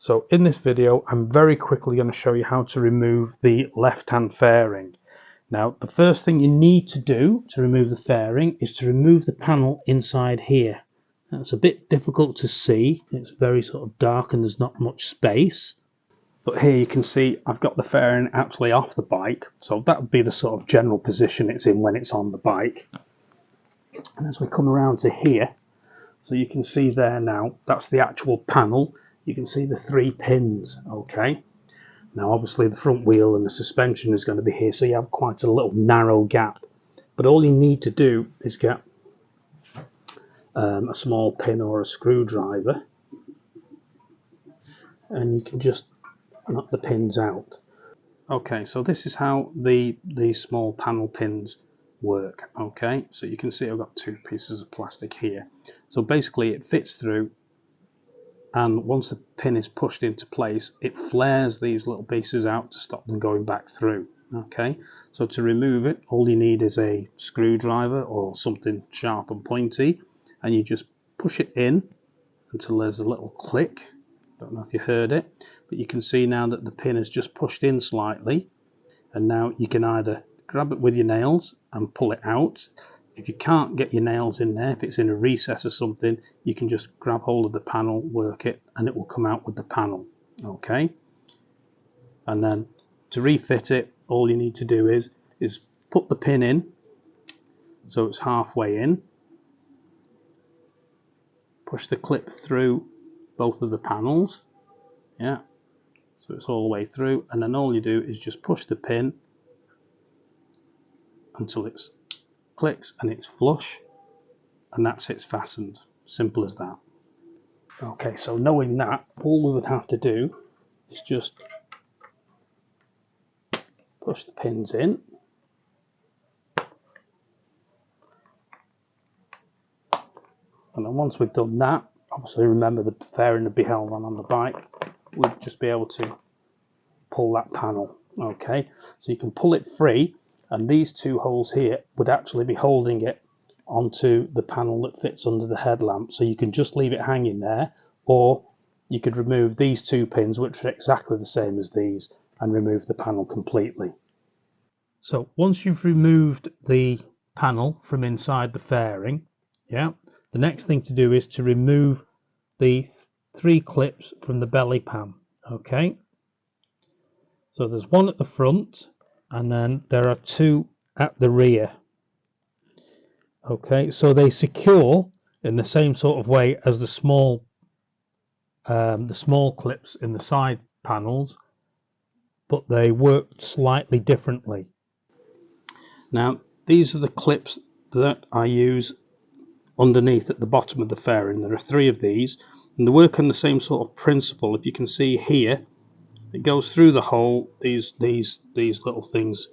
So in this video, I'm very quickly going to show you how to remove the left-hand fairing. Now, the first thing you need to do to remove the fairing is to remove the panel inside here. That's a bit difficult to see. It's very sort of dark and there's not much space. But here you can see I've got the fairing actually off the bike. So that would be the sort of general position it's in when it's on the bike. And as we come around to here, so you can see there now, that's the actual panel. You can see the 3 pins, okay? Now obviously the front wheel and the suspension is going to be here, so you have quite a little narrow gap. But all you need to do is get a small pin or a screwdriver, and you can just knock the pins out. Okay, so this is how these small panel pins work. Okay, so you can see I've got 2 pieces of plastic here. So basically it fits through, and once the pin is pushed into place, it flares these little pieces out to stop them going back through. Okay, so to remove it, all you need is a screwdriver or something sharp and pointy, and you just push it in until there's a little click. Don't know if you heard it, but you can see now that the pin is just pushed in slightly, and now you can either grab it with your nails and pull it out. If you can't get your nails in there, if it's in a recess or something, you can just grab hold of the panel, work it, and it will come out with the panel. Okay, and then to refit it, all you need to do is put the pin in so it's halfway in, push the clip through both of the panels, yeah, so it's all the way through, and then all you do is just push the pin until it clicks and it's flush, and that's it's fastened. Simple as that. Okay, so knowing that, all we would have to do is just push the pins in, and then once we've done that, obviously remember the fairing would be held on the bike, we'd just be able to pull that panel. Okay, so you can pull it free, and these 2 holes here would actually be holding it onto the panel that fits under the headlamp, so you can just leave it hanging there, or you could remove these 2 pins, which are exactly the same as these, and remove the panel completely. So once you've removed the panel from inside the fairing, yeah, the next thing to do is to remove the 3 clips from the belly pan. Okay, so there's one at the front, and then there are 2 at the rear. Okay, so they secure in the same sort of way as the small clips in the side panels, but they work slightly differently. Now these are the clips that I use underneath at the bottom of the fairing. There are 3 of these, and they work on the same sort of principle. If you can see here, it goes through the hole. These little things.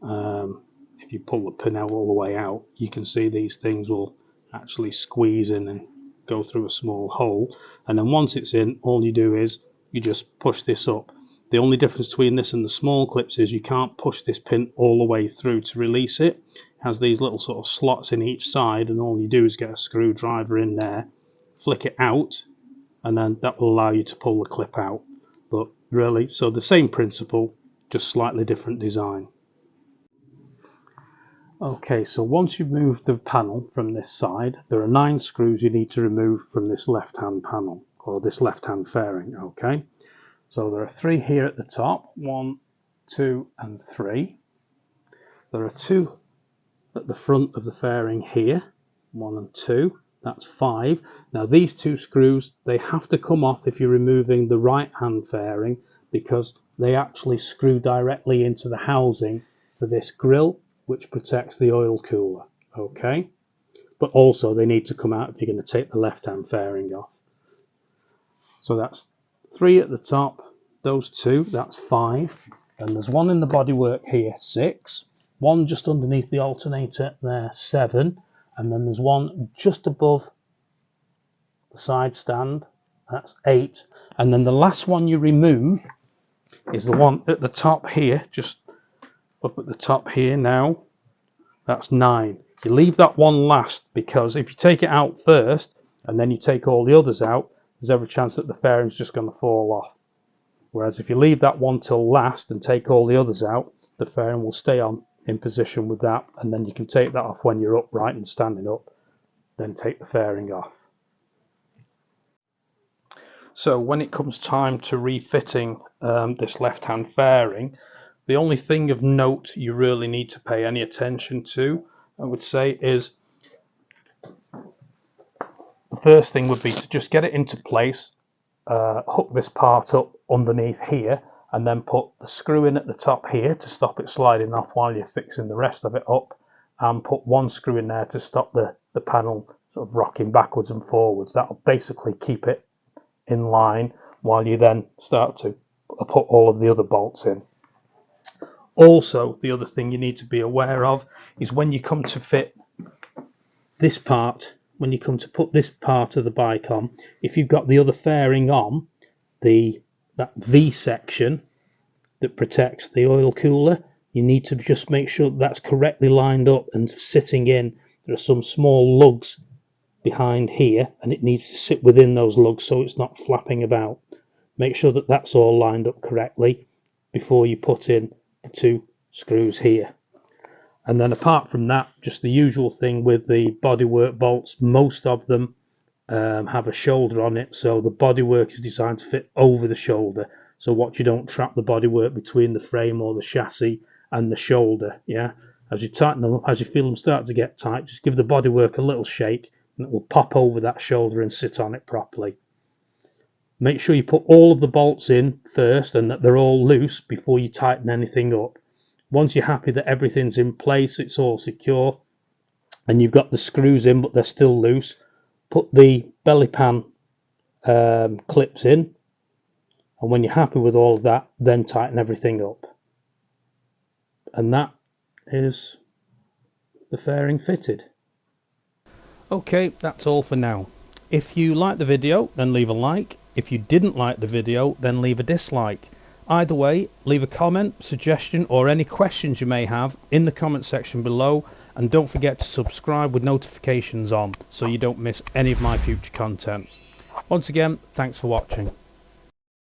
If you pull the pin out all the way out, you can see these things will actually squeeze in and go through a small hole. And then once it's in, all you do is you just push this up. The only difference between this and the small clips is you can't push this pin all the way through to release it. It has these little sort of slots in each side, and all you do is get a screwdriver in there, flick it out, and then that will allow you to pull the clip out. But really, so the same principle, just slightly different design. Okay, so once you've moved the panel from this side, there are 9 screws you need to remove from this left-hand panel, or this left-hand fairing. Okay, so there are 3 here at the top, 1, 2 and 3. There are 2 at the front of the fairing here, 1 and 2, that's 5. Now these 2 screws, they have to come off if you're removing the right-hand fairing, because they actually screw directly into the housing for this grille, which protects the oil cooler. Okay, but also they need to come out if you're going to take the left-hand fairing off. So that's 3 at the top, those 2, that's 5, and there's 1 in the bodywork here, 6, 1 just underneath the alternator there, 7, and then there's 1 just above the side stand, that's 8, and then the last one you remove is the one at the top here, just up at the top here now, that's 9. You leave that one last, because if you take it out first and then you take all the others out, there's every chance that the fairing's just going to fall off. Whereas if you leave that one till last and take all the others out, the fairing will stay on in position with that, and then you can take that off when you're upright and standing up, then take the fairing off. So when it comes time to refitting this left-hand fairing, the only thing of note you really need to pay any attention to, I would say, is the first thing would be to just get it into place, hook this part up underneath here, and then put the screw in at the top here to stop it sliding off while you're fixing the rest of it up, and put one screw in there to stop the panel sort of rocking backwards and forwards. That'll basically keep it in line while you then start to put all of the other bolts in. Also, the other thing you need to be aware of is when you come to fit this part, when you come to put this part of the bike on, if you've got the other fairing on, that V section that protects the oil cooler, you need to just make sure that's correctly lined up and sitting in. There are some small lugs behind here, and it needs to sit within those lugs so it's not flapping about. Make sure that that's all lined up correctly before you put in the two screws here. And then apart from that, just the usual thing with the bodywork bolts. Most of them have a shoulder on it, so the bodywork is designed to fit over the shoulder. So watch you don't trap the bodywork between the frame or the chassis and the shoulder. Yeah, as you tighten them up, as you feel them start to get tight, just give the bodywork a little shake and it will pop over that shoulder and sit on it properly. Make sure you put all of the bolts in first and that they're all loose before you tighten anything up. Once you're happy that everything's in place, it's all secure, and you've got the screws in but they're still loose, put the belly pan clips in, and when you're happy with all of that, then tighten everything up. And that is the fairing fitted. Okay, that's all for now. If you liked the video, then leave a like. If you didn't like the video, then leave a dislike. Either way, leave a comment, suggestion, or any questions you may have in the comment section below, and don't forget to subscribe with notifications on so you don't miss any of my future content. Once again, thanks for watching.